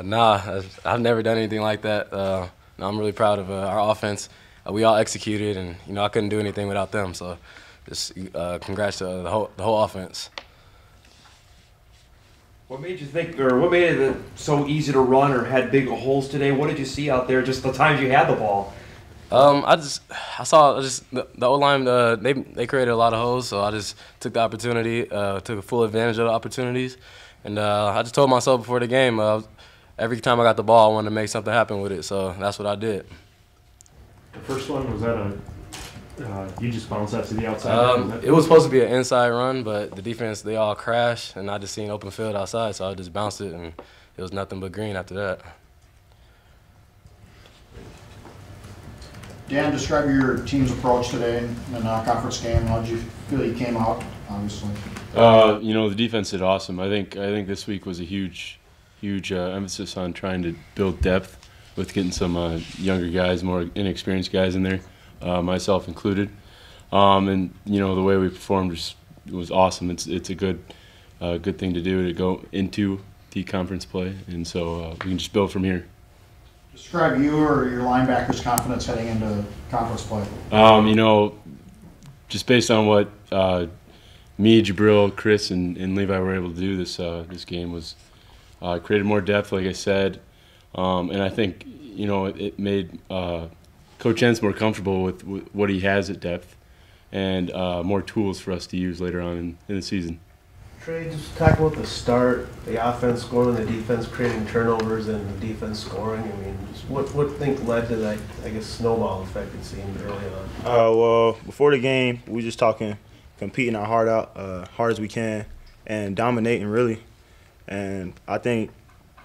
Nah, I've never done anything like that. No, I'm really proud of our offense. We all executed, and I couldn't do anything without them. So, just congrats to the whole offense. What made you think, or what made it so easy to run, or had big holes today? What did you see out there? Just the times you had the ball. I saw the O-line. They created a lot of holes, so I just took the opportunity, took full advantage of the opportunities, and I just told myself before the game, every time I got the ball, I wanted to make something happen with it. So that's what I did. The first one, was that you just bounced that to the outside? It was supposed to be an inside run, but the defense, they all crashed, and I just seen open field outside, so I just bounced it, and it was nothing but green after that. Dan, describe your team's approach today in the non-conference game. How did you feel you came out, obviously? The defense did awesome. I think this week was a huge emphasis on trying to build depth with getting some younger guys, more inexperienced guys in there, myself included. And the way we performed was awesome. It's a good thing to do to go into the conference play, and so we can just build from here. Describe you or your linebackers' confidence heading into conference play. Just based on what me, Jabril, Chris, and Levi were able to do this game was created more depth, like I said, and I think it made Coach Entz more comfortable with what he has at depth, and more tools for us to use later on in the season. Tre, just talk about the start, the offense scoring, the defense creating turnovers, and the defense scoring. I mean, just what think led to that, I guess, snowball effect it seemed early on? Well, before the game, we were just talking, competing our heart out, hard as we can, and dominating really. And I think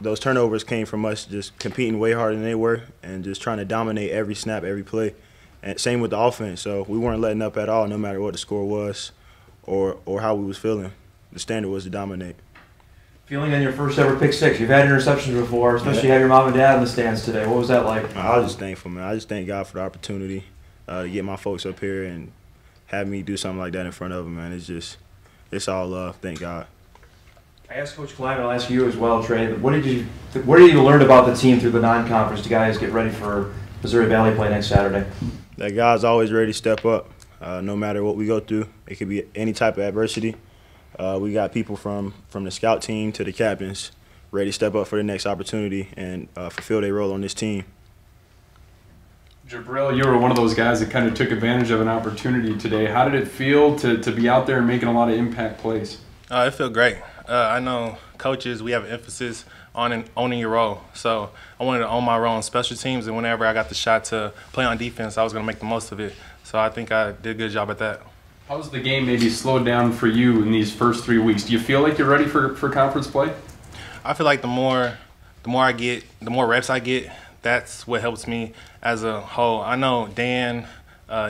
those turnovers came from us just competing way harder than they were, and just trying to dominate every snap, every play. And same with the offense. So we weren't letting up at all, no matter what the score was, or how we was feeling. The standard was to dominate. Feeling on your first ever pick six. You've had interceptions before, especially have your mom and dad in the stands today. What was that like? I was just thankful, man. I just thank God for the opportunity to get my folks up here and have me do something like that in front of them, man. It's all love. Thank God. I asked Coach Klein, I'll ask you as well, Tre. What did you learn about the team through the non-conference to guys get ready for Missouri Valley play next Saturday? That guys always ready to step up, no matter what we go through. It could be any type of adversity. We got people from the scout team to the captains ready to step up for the next opportunity and fulfill their role on this team. Jabril, you were one of those guys that kind of took advantage of an opportunity today. How did it feel to be out there and making a lot of impact plays? It felt great. I know coaches, we have an emphasis on owning your role. So I wanted to own my role on special teams, and whenever I got the shot to play on defense, I was going to make the most of it. So I think I did a good job at that. How's the game maybe slowed down for you in these first 3 weeks? Do you feel like you're ready for conference play? I feel like the more reps I get, that's what helps me as a whole. I know Dan,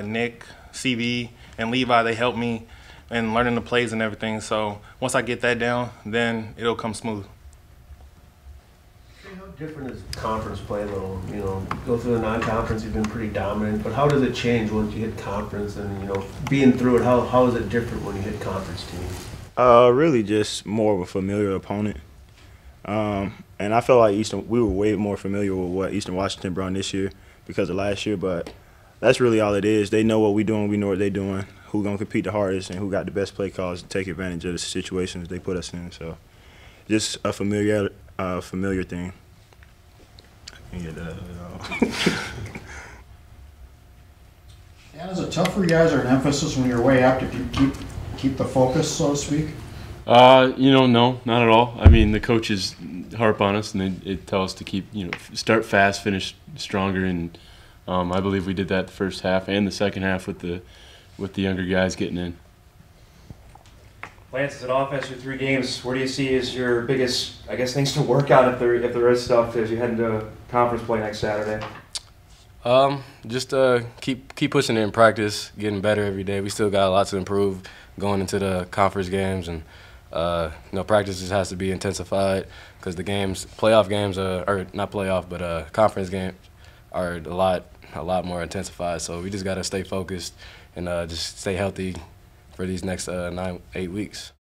Nick, CV, and Levi, they help me in learning the plays and everything. So once I get that down, then it'll come smooth. How different is conference play, though? Go through the non-conference, you've been pretty dominant, but how does it change once you hit conference? And being through it, how is it different when you hit conference teams? Really just more of a familiar opponent. And I felt like we were way more familiar with what Eastern Washington brought this year because of last year, but that's really all it is. They know what we're doing, we know what they're doing, who's going to compete the hardest, and who got the best play calls to take advantage of the situations they put us in. So just a familiar thing. And is it tough for you guys, or an emphasis when you're way up to keep the focus, so to speak? No, not at all. I mean, the coaches harp on us, and they tell us to keep, start fast, finish stronger, and I believe we did that the first half and the second half with the younger guys getting in. Lance, as an offense through 3 games, where do you see as your biggest, things to work on if there is stuff as you head into conference play next Saturday? Just keep pushing it in practice, getting better every day. We still got a lot to improve going into the conference games, and practice just has to be intensified because the playoff games, or not playoff, but conference games are a lot more intensified. So we just got to stay focused and just stay healthy for these next 8 weeks.